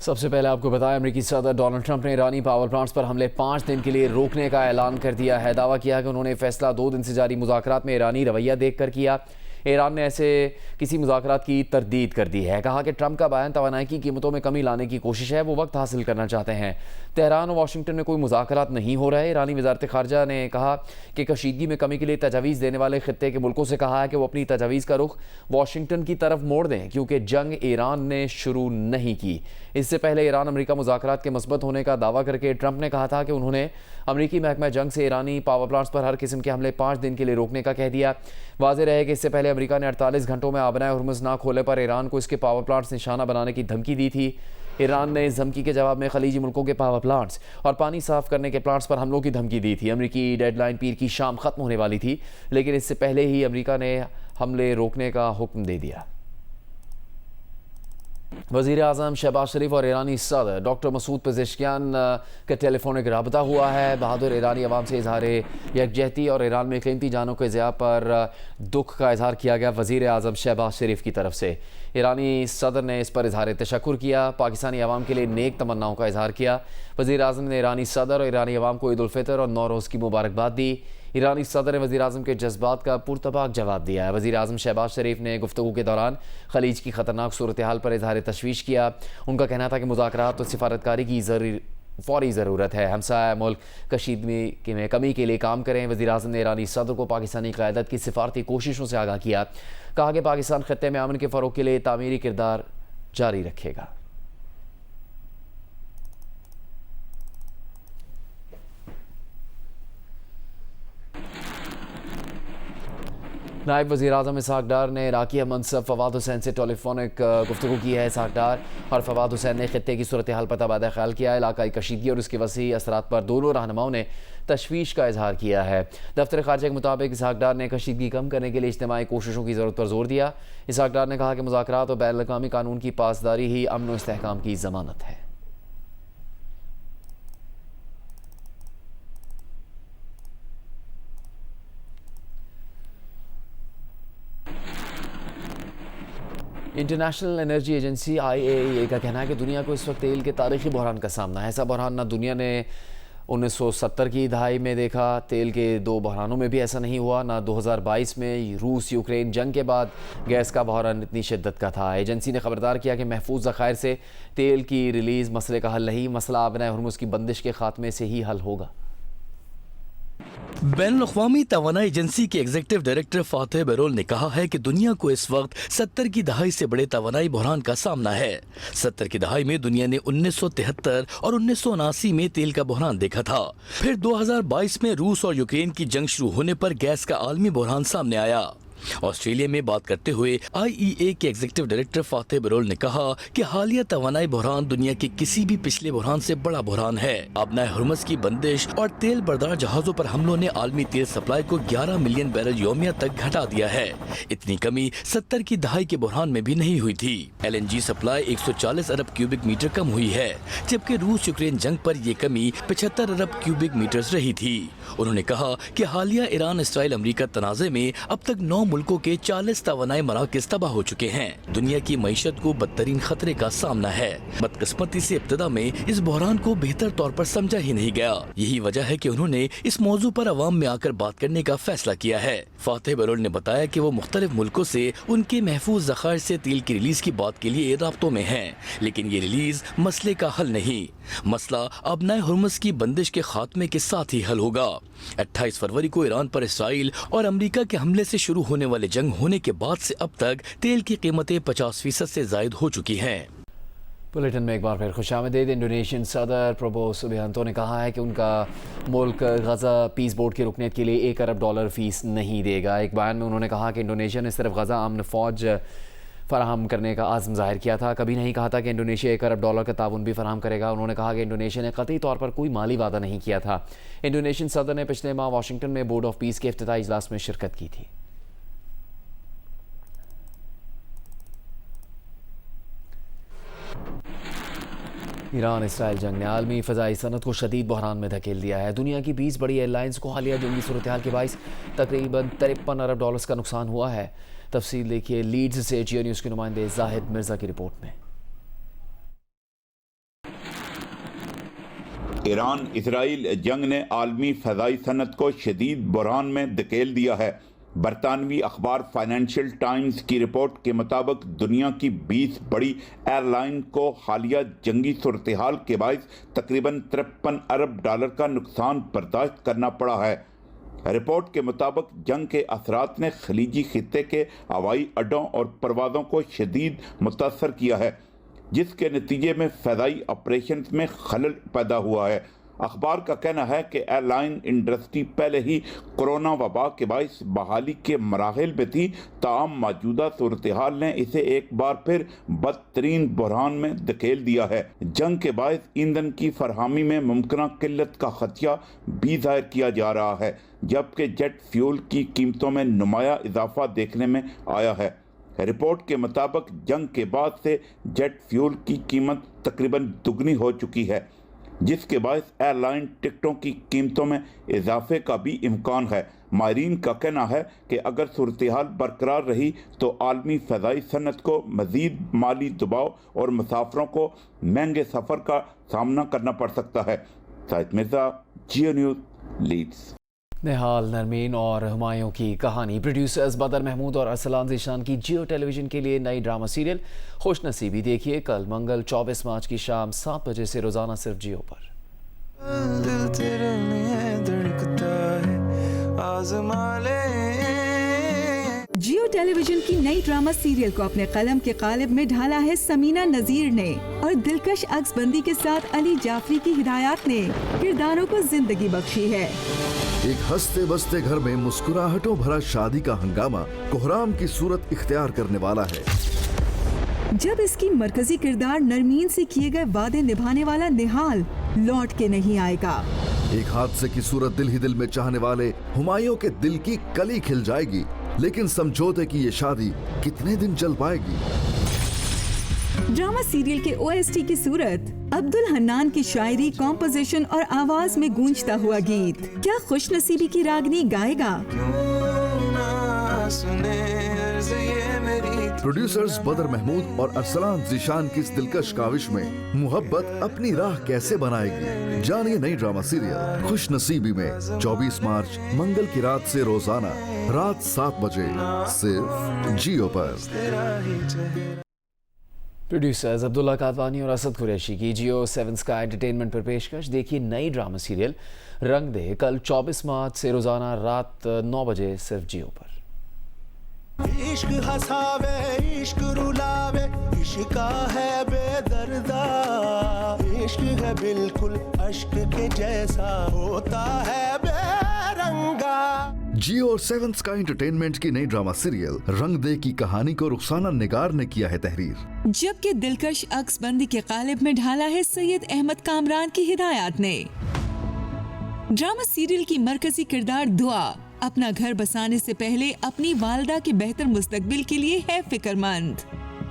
सबसे पहले आपको बताया अमेरिकी सदर डोनाल्ड ट्रंप ने ईरानी पावर प्लांट्स पर हमले 5 दिन के लिए रोकने का ऐलान कर दिया है। दावा किया कि उन्होंने फैसला 2 दिन से जारी मुज़ाकरात में ईरानी रवैया देखकर किया। ईरान ने ऐसे किसी मुज़ाकरात की तरदीद कर दी है। कहा कि ट्रंप का बयान तवानाई की कीमतों में कमी लाने की कोशिश है, वो वक्त हासिल करना चाहते हैं। तेहरान और वाशिंगटन में कोई मुज़ाकरात नहीं हो रहे। ईरानी वज़ारत ख़ारजा ने कहा कि कशीदगी में कमी के लिए तजावीज़ देने वाले खित्ते के मुल्कों से कहा है कि वो अपनी तजावीज़ का रुख वाशिंगटन की तरफ मोड़ दें, क्योंकि जंग ईरान ने शुरू नहीं की। इससे पहले ईरान अमेरिका मुज़ाकरात के मुस्बत होने का दावा करके ट्रंप ने कहा था कि उन्होंने अमेरिकी महकमा जंग से ईरानी पावर प्लांट्स पर हर किस्म के हमले 5 दिन के लिए रोकने का कह दिया। वाज़ेह रहे कि इससे पहले अमेरिका ने 48 घंटों में आबनाए हुर्मुज़ ना खोले पर ईरान को इसके पावर प्लांट्स निशाना बनाने की धमकी दी थी। ईरान ने इस धमकी के जवाब में खलीजी मुल्कों के पावर प्लांट्स और पानी साफ करने के प्लांट्स पर हमलों की धमकी दी थी। अमेरिकी डेडलाइन पीर की शाम खत्म होने वाली थी, लेकिन इससे पहले ही अमेरिका ने हमले रोकने का हुक्म दे दिया। वज़ीर आज़म शहबाज शरीफ और ईरानी सदर डॉक्टर मसूद पेज़ेश्कियान का टेलीफोनिक रबता हुआ है। बहादुर ईरानी अवाम से इजहार यकजहती और ईरान में कीमती जानों के ज़िया पर दुख का इजहार किया गया। वज़ीर आज़म शहबाज शरीफ की तरफ से ईरानी सदर ने इस पर इजहार तशक्कुर किया। पाकिस्तानी अवाम के लिए नेक तमन्नाओं का इजहार किया। वज़ीर आज़म ने ईरानी सदर और ईरानी अवाम को ईद उल फितर और नौरोज़ की मुबारकबाद दी। ईरानी सदर ने वज़ीर आज़म के जज्बात का पुरतबाक जवाब दिया है। वज़ीर आज़म शहबाज शरीफ ने गुफ्तगू के दौरान खलीज की ख़तरनाक सूरत हाल पर इजहार तशवीश किया। उनका कहना था कि मुज़ाकरात और सिफारतकारी की फौरी ज़रूरत है। हमसाया मुल्क कशीदगी में कमी के लिए काम करें। वज़ीर आज़म ने ईरानी सदर को पाकिस्तानी क़यादत की सिफारती कोशिशों से आगाह किया। कहा कि पाकिस्तान खत्ते में अमन के फ़रोग़ के लिए तामीरी किरदार जारी रखेगा। नायब वज़ीर आज़म इसहाक़ डार ने इराक़ी मनसब फवाद हुसैन से टेलीफोनिक गुफ्तगू की है। इसहाक़ डार और फवाद हुसैन ने खित्ते की सूरत हाल पर तबादला ख्याल किया। इलाकाई कशीदगी और उसके वसी असरात पर दोनों रहनुमाओं ने तशवीश का इजहार किया है। दफ्तर ख़ारजा के मुताबिक इसहाक़ डार ने कशीदगी कम करने के लिए इज्तिमाई कोशिशों की ज़रूरत पर जोर दिया। इसहाक़ डार ने कहा कि मुज़ाकरात और बैनुल अक़वामी कानून की पासदारी ही अमन व इस्तेहकाम की ज़मानत है। इंटरनेशनल एनर्जी एजेंसी IAEA का कहना है कि दुनिया को इस वक्त तेल के तारीखी बहरान का सामना है। ऐसा बहरान ना दुनिया ने 1970 की दहाई में देखा। तेल के 2 बहरानों में भी ऐसा नहीं हुआ, ना 2022 में रूस यूक्रेन जंग के बाद गैस का बहरान इतनी शिद्दत का था। एजेंसी ने खबरदार किया कि महफूज ज़खायर से तेल की रिलीज़ मसले का हल नहीं, मसला आबनाए हुर्मुज़ की बंदिश के खात्मे से ही हल होगा। बैनुल-अक़वामी तवानाई एजेंसी के एग्जीक्यूटिव डायरेक्टर फातेह बेरोल ने कहा है कि दुनिया को इस वक्त 70 की दहाई से बड़े तवानाई बहरान का सामना है। 70 की दहाई में दुनिया ने 1973 और 1979 में तेल का बहरान देखा था। फिर 2022 में रूस और यूक्रेन की जंग शुरू होने पर गैस का आलमी बहरान सामने आया। ऑस्ट्रेलिया में बात करते हुए IEA के एग्जीक्यूटिव डायरेक्टर फातेह बेरोल ने कहा कि हालिया तवानाई बहरान दुनिया के किसी भी पिछले बहरान से बड़ा बहरान है। आबनाए हुर्मुज़ की बंदिश और तेल बरदार जहाजों पर हमलों ने आलमी तेल सप्लाई को 11 मिलियन बैरल यौमिया तक घटा दिया है। इतनी कमी 70 की दहाई के बहरान में भी नहीं हुई थी। LNG सप्लाई 140 अरब क्यूबिक मीटर कम हुई है, जबकि रूस यूक्रेन जंग पर ये कमी 75 अरब क्यूबिक मीटर रही थी। उन्होंने कहा कि हालिया ईरान इसराइल अमरीका तनाज़े में अब तक 9 मुल्कों के 40 तवानाई मराकज़ तबाह हो चुके हैं। दुनिया की मईशत को बदतरीन खतरे का सामना है। बदकिस्मती से इब्तिदा में इस बहरान को बेहतर तौर पर समझा ही नहीं गया। यही वजह है कि उन्होंने इस मौजू पर अवाम में आकर बात करने का फैसला किया है। फातेह बेरोल ने बताया कि वो मुख्तलिफ मुल्कों से उनके महफूज ज़खायर से तेल की रिलीज की बात के लिए राब्तों में हैं, लेकिन ये रिलीज मसले का हल नहीं। मसला अबनाए हुर्मुज़ की बंदिश के खात्मे के साथ ही हल होगा। 28 फरवरी को ईरान पर इसराइल और अमेरिका के हमले से शुरू होने वाले जंग होने के बाद से अब तक तेल की कीमतें 50% से जायद हो चुकी हैं। बुलेटिन में एक बार फिर खुशामदीद। इंडोनेशियन सदर प्रबोवो सुबियांतो ने कहा है कि उनका मुल्क गजा पीस बोर्ड की रुकनीत के लिए $1 अरब फीस नहीं देगा। एक बयान में उन्होंने कहा कि इंडोनेशिया ने सिर्फ गजा अमन फौज फराहम करने का आज़म जाहिर किया था, कभी नहीं कहा था कि इंडोनेशिया $1 अरब का ताउन भी फराहम करेगा। उन्होंने कहा कि इंडोनेशिया ने कतई तौर पर कोई माली वादा नहीं किया था। इंडोनेशियन सदर ने पिछले माह वाशिंगटन में बोर्ड ऑफ पीस के इफ्तिताई इजलास में शिरकत की थी। ईरान इसराइल जंग ने आलमी फ़ज़ाई सनत को शदीद बहरान में धकेल दिया है। दुनिया की 20 बड़ी एयरलाइंस को हालिया जंगी सूरत हाल के बाइस तकरीबन $53 अरब का नुकसान हुआ है। तफसील देखिए लीड्स से जियो न्यूज़ के नुमाइंदे जाहिद मिर्ज़ा की रिपोर्ट में। ईरान इसराइल जंग ने आलमी फ़ज़ाई सनत को शदीद बुरहान में धकेल दिया है। बरतानवी अखबार फाइनेंशियल टाइम्स की रिपोर्ट के मुताबिक दुनिया की 20 बड़ी एयरलाइन को हालिया जंगी सूरत हाल के बायस तकरीबन 53 अरब डॉलर का नुकसान बर्दाश्त करना पड़ा है। रिपोर्ट के मुताबिक जंग के असरात ने खलीजी खित्ते के हवाई अड्डों और परवाज़ों को शदीद मुतासर किया है, जिसके नतीजे में फ़ज़ाई ऑपरेशन में खलल पैदा हुआ है। अखबार का कहना है कि एयरलाइन इंडस्ट्री पहले ही कोरोना वबा के बायस बहाली के मराहिल में थी, ताहम मौजूदा सूरत हाल ने इसे एक बार फिर बदतरीन बुरहान में धकेल दिया है। जंग के बायस ईंधन की फरहमी में मुमकिन किल्लत का खदशा भी जाहिर किया जा रहा है, जबकि जेट फ्यूल की कीमतों में नुमाया इजाफा देखने में आया है। रिपोर्ट के मुताबिक जंग के बाद से जेट फ्यूल की कीमत तकरीबन दुगनी हो चुकी है, जिसके बायस एयरलाइन टिकटों की कीमतों में इजाफे का भी इम्कान है। माहिरीन का कहना है कि अगर सूरत हाल बरकरार रही तो आलमी फ़ज़ाई सनत को मज़ीद माली दबाव और मुसाफरों को महंगे सफ़र का सामना करना पड़ सकता है। साइद मिर्ज़ा, जियो न्यूज़, लीड्स। निहाल नरमीन और हुमायूं की कहानी। प्रोड्यूसर्स बदर महमूद और अरसलान ज़ीशान की जियो टेलीविज़न के लिए नई ड्रामा सीरियल खुशनसीबी देखिए कल मंगल 24 मार्च की शाम 7 बजे से रोज़ाना सिर्फ जियो पर। जियो टेलीविजन की नई ड्रामा सीरियल को अपने कलम के कालिब में ढाला है समीना नजीर ने और दिलकश अक्सबंदी के साथ अली जाफरी की हिदायत ने किरदारों को जिंदगी बख्शी है। एक हंसते बसते घर में मुस्कुराहटों भरा शादी का हंगामा कोहराम की सूरत इख्तियार करने वाला है, जब इसकी मरकजी किरदार नरमीन से किए गए वादे निभाने वाला निहाल लौट के नहीं आएगा। एक हादसे की सूरत दिल ही दिल में चाहने वाले हुमायूं के दिल की कली खिल जाएगी, लेकिन समझौते की ये शादी कितने दिन चल पाएगी। ड्रामा सीरियल के OST की सूरत अब्दुल हन्नान की शायरी, कॉम्पोजिशन और आवाज में गूंजता हुआ गीत क्या खुशनसीबी की रागनी गाएगा। प्रोड्यूसर्स बदर महमूद और अरसलान ज़ीशान की इस दिलकश काविश में मुहब्बत अपनी राह कैसे बनाएगी, जानिए नई ड्रामा सीरियल खुशनसीबी में 24 मार्च मंगल की रात से रोजाना रात 7 बजे सिर्फ जियो पर। प्रोड्यूसर्स अब्दुल्ला कादवानी और असद कुरैशी की जियो 7 स्काई एंटरटेनमेंट पर पेशकश देखिए नई ड्रामा सीरियल रंग दे कल 24 मार्च से रोजाना रात 9 बजे सिर्फ जियो पर। इश्क हंसावे इश्क रुलावे इश्क है बेदर्दा, इश्क है बिल्कुल अश्क के जैसा होता है बेरंगा। जियो और 7 स्काई एंटरटेनमेंट की नई ड्रामा सीरियल रंग दे की कहानी को रुखसाना निगार ने किया है तहरीर, जबकि दिलकश अक्सबंदी के कालिब में ढाला है सैयद अहमद कामरान की हिदायत ने। ड्रामा सीरियल की मरकजी किरदार दुआ अपना घर बसाने से पहले अपनी वालदा के बेहतर मुस्तकबिल के लिए है फिक्रमंद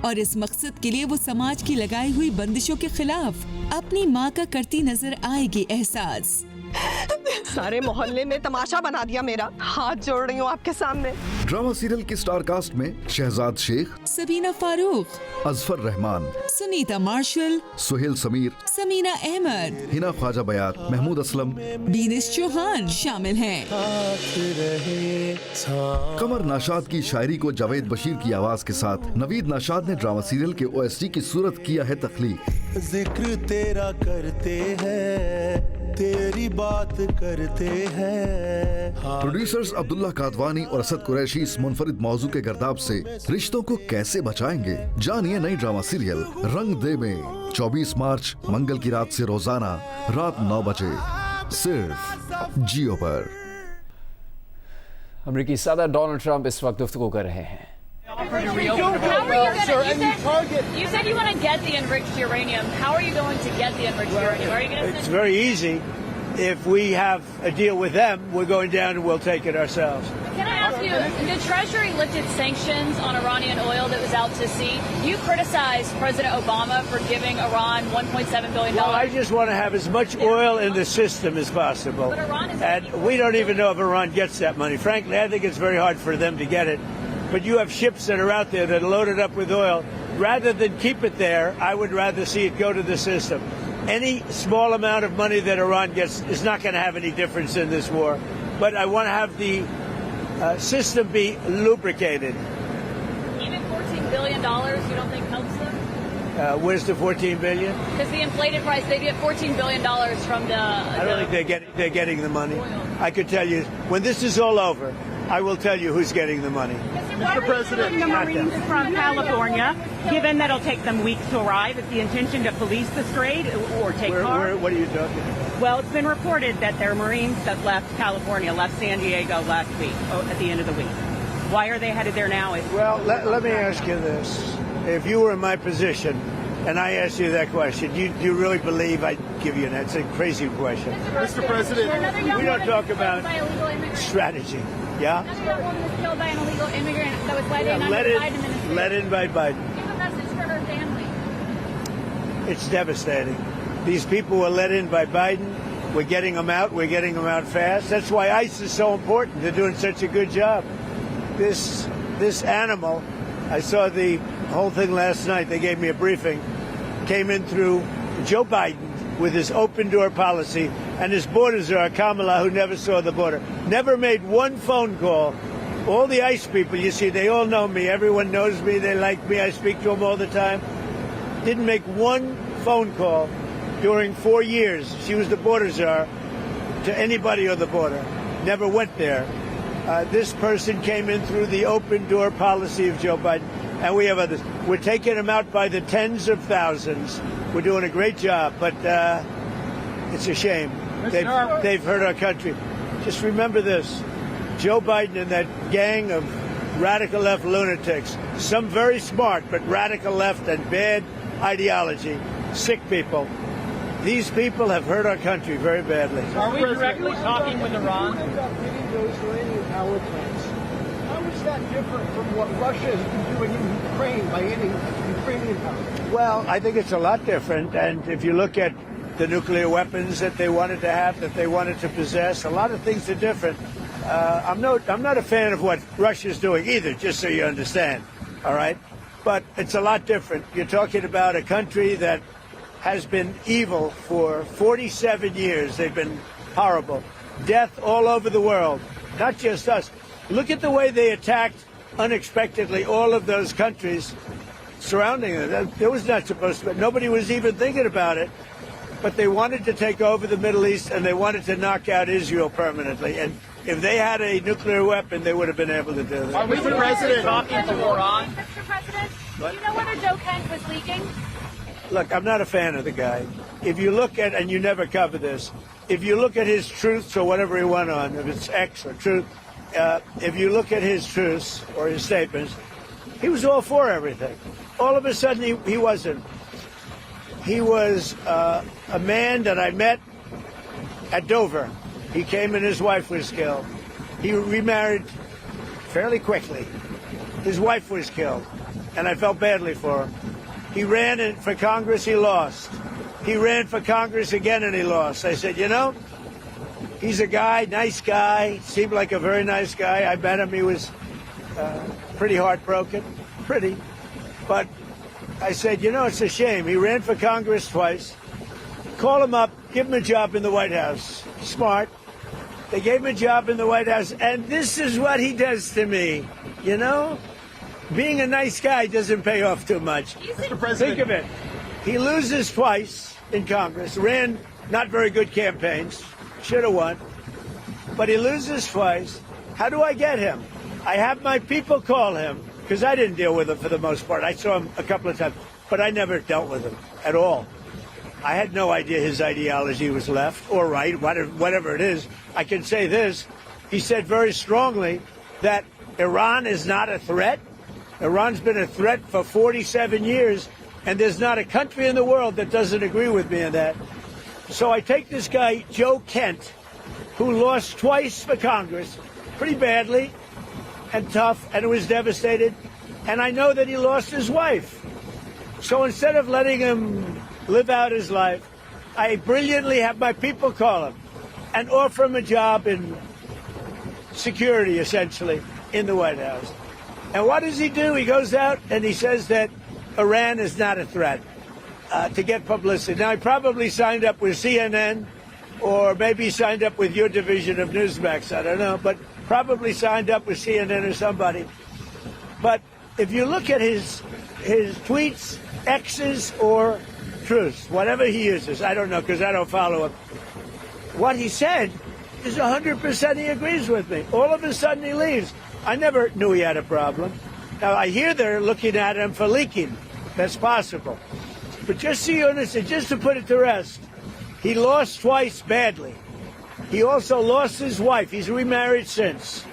और इस मकसद के लिए वो समाज की लगाई हुई बंदिशों के खिलाफ अपनी माँ का करती नजर आएगी एहसास। सारे मोहल्ले में तमाशा बना दिया मेरा, हाथ जोड़ रही हूँ आपके सामने। ड्रामा सीरियल की स्टार कास्ट में शहजाद शेख, सबीना फारूक, अजफर रहमान, सुनीता मार्शल, सुहेल समीर, समीना अहमद, हिना ख्वाजा बयात, महमूद असलम, बीनिस चौहान शामिल हैं। कमर नाशाद की शायरी को जावेद बशीर की आवाज के साथ नवीद नाशाद ने ड्रामा सीरियल के OST की सूरत किया है तख्लीक। जिक्र तेरा करते हैं, तेरी बात करते हैं। प्रोड्यूसर्स अब्दुल्ला कादवानी और असद कुरैशी इस मुनफरिद मौजू के गर्दाब से रिश्तों को कैसे बचाएंगे, जानिए नई ड्रामा सीरियल रंग दे में 24 मार्च मंगल की रात से रोजाना रात 9 बजे सिर्फ जियो पर। अमेरिकी सदर डोनाल्ड ट्रंप इस वक्त गुफ्तगू कर रहे हैं। You said you want to get the enriched uranium. How are you going to get the enriched uranium? Are you going to? It's very easy. If we have a deal with them, we're going down and we'll take it ourselves. Can I ask you, the Treasury lifted sanctions on Iranian oil that was out to sea. You criticized President Obama for giving Iran $1.7 billion. Well, I just want to have as much oil in the system as possible. But Iran is and we don't even know if Iran gets that money. Frankly, I think it's very hard for them to get it. But you have ships that are out there that are loaded up with oil rather than keep it there, I would rather see it go to the system. Any small amount of money that Iran gets is not going to have any difference in this war. But I want to have the system be lubricated. Even $14 billion, you don't think helps them? Where's the $14 billion? Because the inflated price, they get $14 billion from the... I don't think they're getting the money. I could tell you, when this is all over, I will tell you who's getting the money. Mr. President, the Marines from California, given that it'll take them weeks to arrive, is the intention to police the strait or take cars? What are you talking about? Well, it's been reported that there are Marines that left California, left San Diego last week, at the end of the week. Why are they headed there now? Well, let me ask you this. If you were in my position and I asked you that question, do you really believe I'd give you that? It's a crazy question. Mr. President, we don't talk about strategy. Yeah? Another young woman was killed by an illegal immigrant that was let in under the Biden administration. Let in by Biden. Give a message for her family. It's devastating. These people were let in by Biden. We're getting them out. We're getting them out fast. That's why ICE is so important. They're doing such a good job. This animal, I saw the whole thing last night. They gave me a briefing. Came in through Joe Biden with his open door policy and his border czar, Kamala, who never saw the border. Never made one phone call. All the ICE people, you see, they all know me. Everyone knows me. They like me. I speak to them all the time. Didn't make one phone call during 4 years. She was the border czar to anybody on the border. Never went there. This person came in through the open door policy of Joe Biden, and we have others. We're taking them out by the tens of thousands. We're doing a great job, but it's a shame. They've hurt our country. Just remember this. Joe Biden and that gang of radical left lunatics, some very smart, but radical left and bad ideology, sick people. These people have hurt our country very badly. Are we directly talking with Iran? Those uranium power plants. How is that different from what Russia has been doing in Ukraine by hitting Ukrainian power? Well, I think it's a lot different. And if you look at the nuclear weapons that they wanted to have, that they wanted to possess, a lot of things are different. I'm not a fan of what Russia's doing either, just so you understand. All right? But it's a lot different. You're talking about a country that has been evil for 47 years. They've been horrible. Death all over the world, not just us. Look at the way they attacked unexpectedly all of those countries surrounding them. It was not supposed to be. Nobody was even thinking about it. But they wanted to take over the Middle East, and they wanted to knock out Israel permanently. And if they had a nuclear weapon, they would have been able to do that. Are we the president talking to Iran? Mr. President, do you know whether Joe Kent was leaking? Look, I'm not a fan of the guy. If you look at, and you never cover this, if you look at his truths or whatever he went on, if it's X or truth, if you look at his truths or his statements, he was all for everything. All of a sudden, he wasn't. He was a man that I met at Dover. He came and his wife was killed. He remarried fairly quickly. His wife was killed, and I felt badly for him. He ran for Congress, he lost. He ran for Congress again, and he lost. I said, you know, he's a guy, nice guy, seemed like a very nice guy. I met him. He was pretty heartbroken, but I said, you know, it's a shame. He ran for Congress twice. Call him up, give him a job in the White House. Smart. They gave him a job in the White House, and this is what he does to me. You know, being a nice guy doesn't pay off too much. Mr. President. Think of it. He loses twice in Congress, ran not very good campaigns, should have won, but he loses twice. How do I get him? I have my people call him, because I didn't deal with him for the most part. I saw him a couple of times, but I never dealt with him at all. I had no idea his ideology was left or right, whatever it is. I can say this. He said very strongly that Iran is not a threat. Iran's been a threat for 47 years, and there's not a country in the world that doesn't agree with me on that. So I take this guy, Joe Kent, who lost twice for Congress, pretty badly and tough, and was devastated, and I know that he lost his wife. So instead of letting him live out his life, I brilliantly have my people call him and offer him a job in security, essentially, in the White House. And what does he do? He goes out and he says that Iran is not a threat to get publicity. Now, he probably signed up with CNN or maybe signed up with your division of Newsmax. I don't know, but probably signed up with CNN or somebody. But if you look at his tweets, X's or truths, whatever he uses, I don't know because I don't follow him. What he said is 100% he agrees with me. All of a sudden he leaves. I never knew he had a problem. Now, I hear they're looking at him for leaking. That's possible. But just so you understand, just to put it to rest, he lost twice badly. He also lost his wife. He's remarried since.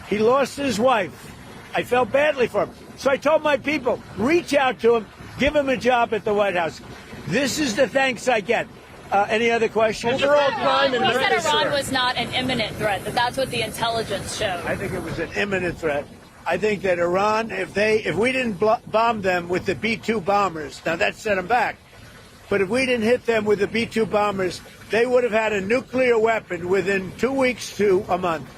He lost his wife. I felt badly for him. So I told my people, reach out to him, give him a job at the White House. This is the thanks I get. Any other questions? Overall crime in Memphis. He said Iran was not an imminent threat, that's what the intelligence showed. I think it was an imminent threat. I think that Iran, if we didn't bomb them with the B-2 bombers, now that set them back, but if we didn't hit them with the B-2 bombers, they would have had a nuclear weapon within 2 weeks to a month.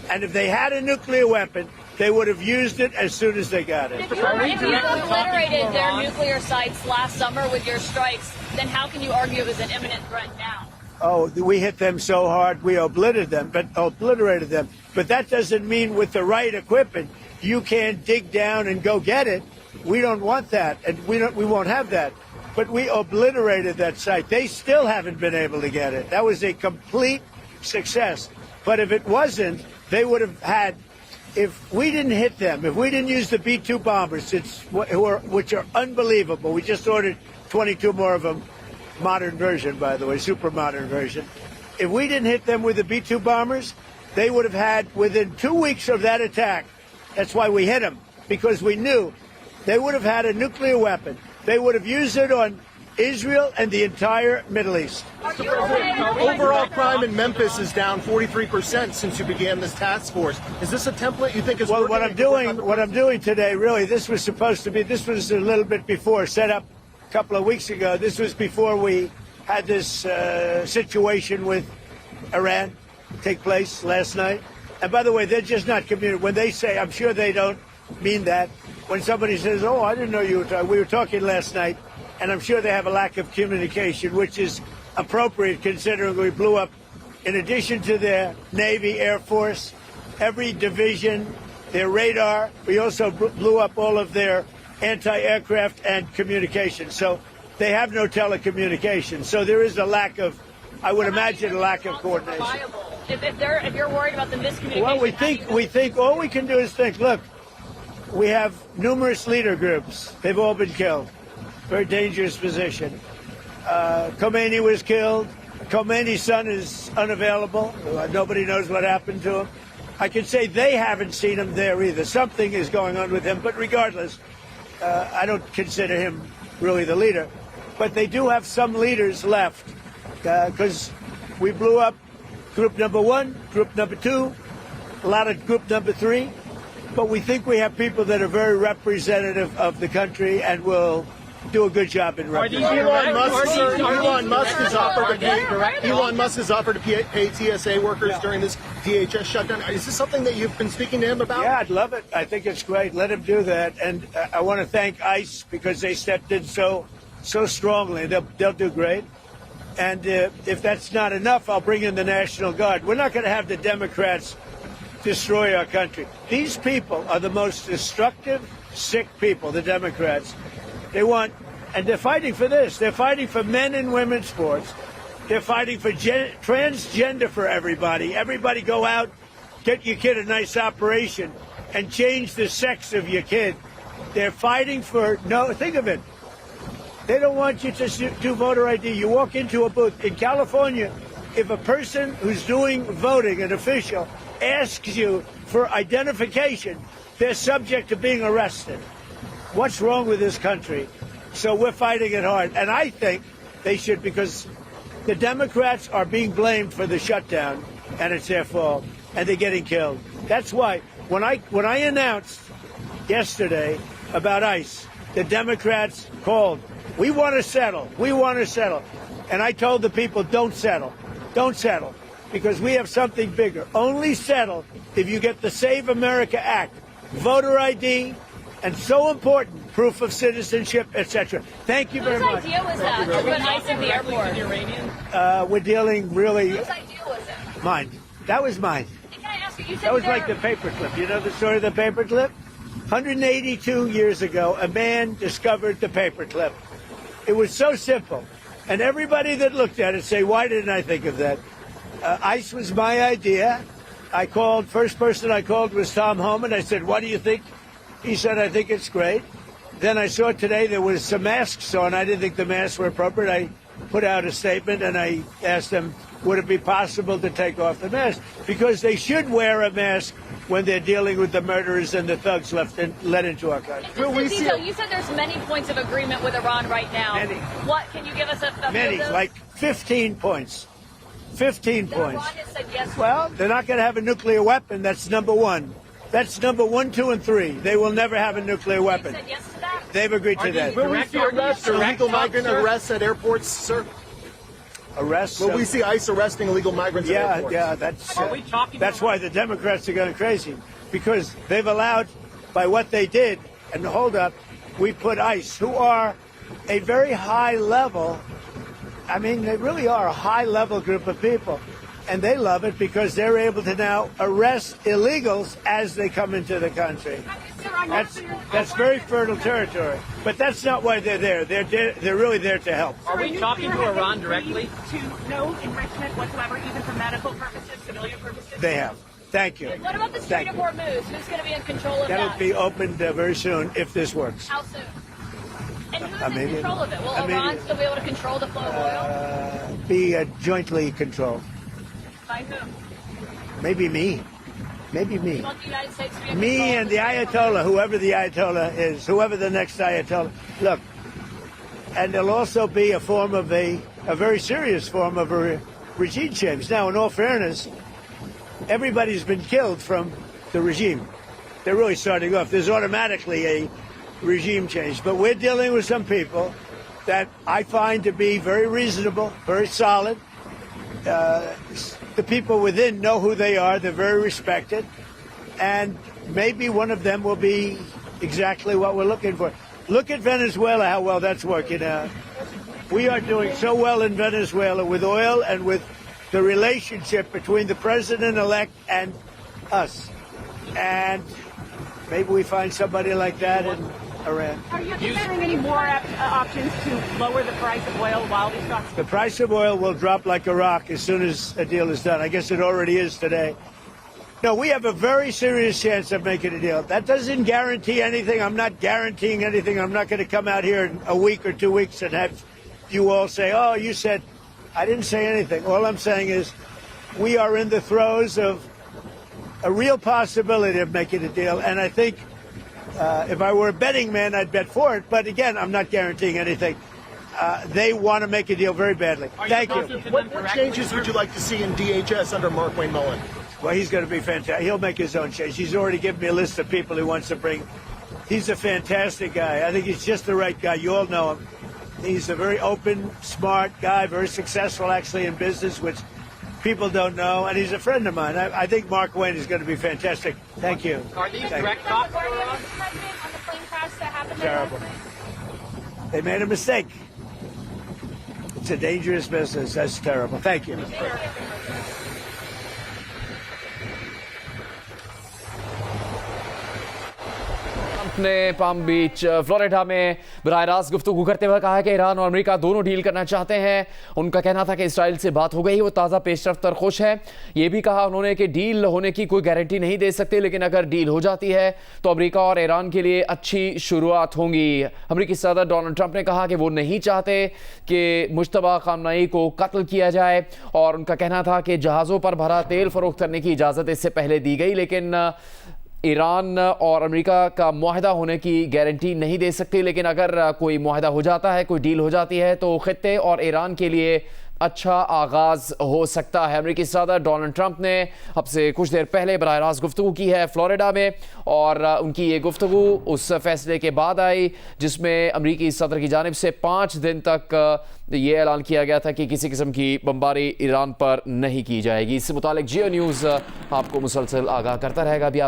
And if they had a nuclear weapon, they would have used it as soon as they got it. If you obliterated their nuclear sites last summer with your strikes, then how can you argue it was an imminent threat now? Oh, we hit them so hard, we obliterated them. But that doesn't mean with the right equipment, you can't dig down and go get it. We don't want that, and we won't have that. But we obliterated that site. They still haven't been able to get it. That was a complete success. But if it wasn't, they would have had, if we didn't hit them, if we didn't use the B-2 bombers, which are unbelievable. We just ordered 22 more of them, modern version, by the way, super modern version. If we didn't hit them with the B-2 bombers, they would have had, within 2 weeks of that attack, that's why we hit them, because we knew they would have had a nuclear weapon. They would have used it on Israel and the entire Middle East. Overall crime in Memphis is down 43% since you began this task force. Is this a template you think is well? working? What I'm doing today, really, this was a little bit before, set up a couple of weeks ago. This was before we had this situation with Iran take place last night. And by the way, they're just not communicating. When they say, I'm sure they don't mean that. When somebody says, oh, I didn't know you were talking. We were talking last night. And I'm sure they have a lack of communication, which is appropriate considering we blew up, in addition to their Navy, Air Force, every division, their radar. We also blew up all of their anti-aircraft and communication. So they have no telecommunications. So there is a lack of, I would imagine, a lack of coordination. If you're worried about the miscommunication. Well, we think all we can do is think, look, we have numerous leader groups. They've all been killed. Very dangerous position. Khomeini was killed. Khomeini's son is unavailable. Nobody knows what happened to him. I can say they haven't seen him there either. Something is going on with him. But regardless, I don't consider him really the leader. But they do have some leaders left because we blew up group number 1, group number 2, a lot of group number 3. But we think we have people that are very representative of the country and will do a good job in representing. Elon Musk has offered to pay TSA workers during this DHS shutdown. Is this something that you've been speaking to him about? Yeah, I'd love it. I think it's great. Let him do that. And I want to thank ICE because they stepped in so strongly. They'll do great. And if that's not enough, I'll bring in the National Guard. We're not going to have the Democrats destroy our country. These people are the most destructive, sick people, the Democrats. They want, and they're fighting for this. They're fighting for men and women's sports. They're fighting for transgender for everybody. Everybody go out, get your kid a nice operation, and change the sex of your kid. They're fighting for, think of it. They don't want you to do voter ID. You walk into a booth. In California, if a person who's doing voting, an official, asks you for identification, they're subject to being arrested. What's wrong with this country? So we're fighting it hard. And I think they should, because the Democrats are being blamed for the shutdown, and it's their fault, and they're getting killed. That's why when I announced yesterday about ICE, the Democrats called. We want to settle. We want to settle. And I told the people, don't settle. Don't settle. Because we have something bigger. Only settle if you get the Save America Act. Voter ID, and so important, proof of citizenship, etc. Thank you very Whose much. idea was that to put ice in the airport? We're dealing really Whose idea was it? mine. That was mine. Can I ask you? You said That was like the paperclip. You know the story of the paperclip? 182 years ago, a man discovered the paperclip. It was so simple. And everybody that looked at it say, why didn't I think of that? Ice was my idea. I called, first person I called was Tom Homan. I said, what do you think? He said, I think it's great. Then I saw today there was some masks on. I didn't think the masks were appropriate. I put out a statement and I asked them, would it be possible to take off the mask? Because they should wear a mask when they're dealing with the murderers and the thugs let into our country. You said there's many points of agreement with Iran right now. Many. What, can you give us a few Many, of those? like 15 points. 15 That points. Iran has said yes. Well, they're not going to have a nuclear weapon. That's number one. That's number 1, 2, and 3. They will never have a nuclear weapon. Said yes to that? They've agreed to that. Will we see arrests or illegal migrant arrests at airports, sir? Arrests? Will we see ICE arresting illegal migrants at airports? Yeah, that's why the Democrats are going crazy. Because they've allowed, by what they did, and hold up, we put ICE, who are a very high level, I mean, they really are a high level group of people. And they love it because they're able to now arrest illegals as they come into the country. That's very fertile territory. But that's not why they're there. They're really there to help. Are we talking to Iran directly? To no enrichment whatsoever, even for medical purposes, civilian purposes? They have. Thank you. What about the Strait of Hormuz? Who's going to be in control of that? That'll be opened very soon if this works. How soon? And who's in control of it? Will Iran still be able to control the flow of oil? Be jointly controlled. By whom? Maybe me. Maybe me. You want the United States to be in Me control and of the Ayatollah, whoever the Ayatollah is, whoever the next Ayatollah. Look, and there'll also be a form of a very serious form of a regime change. Now, in all fairness, everybody's been killed from the regime. They're really starting off. There's automatically a regime change. But we're dealing with some people that I find to be very reasonable, very solid. The people within know who they are. They're very respected. And maybe one of them will be exactly what we're looking for. Look at Venezuela, how well that's working out. We are doing so well in Venezuela with oil and with the relationship between the president-elect and us. And maybe we find somebody like that in Iran. Are you considering any more options to lower the price of oil while these talks? The price of oil will drop like a rock as soon as a deal is done. I guess it already is today. No, we have a very serious chance of making a deal. That doesn't guarantee anything. I'm not guaranteeing anything. I'm not going to come out here in a week or 2 weeks and have you all say, oh, you said. I didn't say anything. All I'm saying is we are in the throes of a real possibility of making a deal. And I think if I were a betting man, I'd bet for it. But again, I'm not guaranteeing anything. They want to make a deal very badly. Thank you. What changes would you like to see in DHS under Mark Wayne Mullen? Well, he's going to be fantastic. He'll make his own change. He's already given me a list of people he wants to bring. He's a fantastic guy. I think he's just the right guy. You all know him. He's a very open, smart guy, very successful actually in business, which people don't know. And he's a friend of mine. I think Mark Wayne is going to be fantastic. Thank you. Are these direct talks? Terrible. They made a mistake. It's a dangerous business. That's terrible. Thank you. ने palm बीच Florida में बराह रास्त गुफ्तगू करते हुए कहा कि Iran और America दोनों डील करना चाहते हैं। उनका कहना था कि इसराइल से बात हो गई, वो ताज़ा पेशरफ्त और खुश है। ये भी कहा उन्होंने कि डील होने की कोई गारंटी नहीं दे सकते, लेकिन अगर डील हो जाती है तो अमेरिका और ईरान के लिए अच्छी शुरुआत होगी। अमेरिकी सदर डोनाल्ड ट्रंप ने कहा कि वो नहीं चाहते कि मुश्तबा खामनेई को कत्ल किया जाए, और उनका कहना था कि जहाज़ों पर भरा तेल फरोख्त करने की इजाज़त इससे पहले दी गई, लेकिन ईरान और अमेरिका का मुआहदा होने की गारंटी नहीं दे सकती। लेकिन अगर कोई मुआहदा हो जाता है, कोई डील हो जाती है, तो खित्ते और ईरान के लिए अच्छा आगाज़ हो सकता है। अमेरिकी सदर डोनाल्ड ट्रंप ने अब से कुछ देर पहले बराह रास्त गुफ्तगू की है फ्लोरिडा में, और उनकी ये गुफ्तगू उस फैसले के बाद आई जिसमें अमेरिकी सदर की जानिब से 5 दिन तक ये ऐलान किया गया था कि किसी किस्म की बमबारी ईरान पर नहीं की जाएगी। इससे मुतालिक जियो न्यूज़ आपको मुसलसल आगाह करता रहेगा। अभी आप